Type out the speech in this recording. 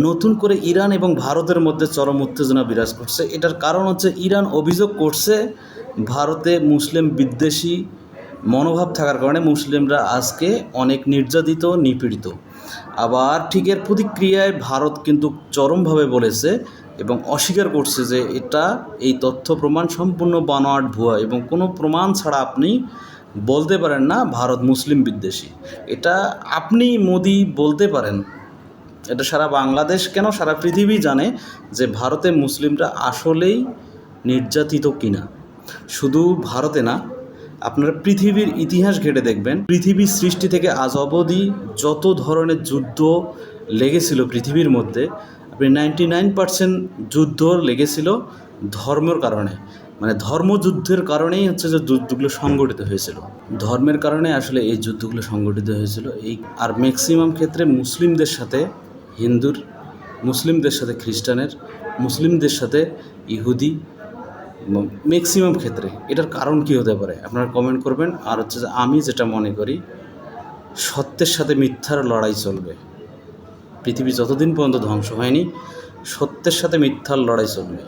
নতুন করে ইরান এবং ভারতের মধ্যে চরম উত্তেজনা বিরাজ করছে। এটার কারণ হচ্ছে ইরান অভিযোগ করছে ভারতে মুসলিম বিদ্বেষী মনোভাব থাকার কারণে মুসলিমরা আজকে অনেক নির্যাতিত, নিপীড়িত। আবার ঠিক এর প্রতিক্রিয়ায় ভারত কিন্তু চরমভাবে বলেছে এবং অস্বীকার করছে যে এই তথ্য প্রমাণ সম্পূর্ণ বানোয়াট, ভুয়া এবং কোনো প্রমাণ ছাড়া আপনি বলতে পারেন না ভারত মুসলিম বিদ্বেষী। এটা আপনি মোদি বলতে পারেন, এটা সারা বাংলাদেশ কেন সারা পৃথিবী জানে যে ভারতে মুসলিমরা আসলেই নির্যাতিত কিনা। শুধু ভারতে না, আপনারা পৃথিবীর ইতিহাস ঘেঁটে দেখবেন, পৃথিবীর সৃষ্টি থেকে আজ অবধি যত ধরনের যুদ্ধ লেগেছিল পৃথিবীর মধ্যে, আপনি 99% যুদ্ধ লেগেছিল ধর্মের কারণে, মানে ধর্মযুদ্ধের কারণেই হচ্ছে যে যুদ্ধগুলো সংগঠিত হয়েছিল। ধর্মের কারণে আসলে এই যুদ্ধগুলো সংগঠিত হয়েছিল। আর ম্যাক্সিমাম ক্ষেত্রে মুসলিমদের সাথে হিন্দুর, মুসলিমদের সাথে খ্রিস্টানের, মুসলিমদের সাথে ইহুদি, ম্যাক্সিমাম ক্ষেত্রে। এটার কারণ কী হতে পারে আপনারা কমেন্ট করবেন। আর হচ্ছে যে আমি যেটা মনে করি, সত্যের সাথে মিথ্যার লড়াই চলবে। পৃথিবী যতদিন পর্যন্ত ধ্বংস হয়নি, সত্যের সাথে মিথ্যার লড়াই চলবে।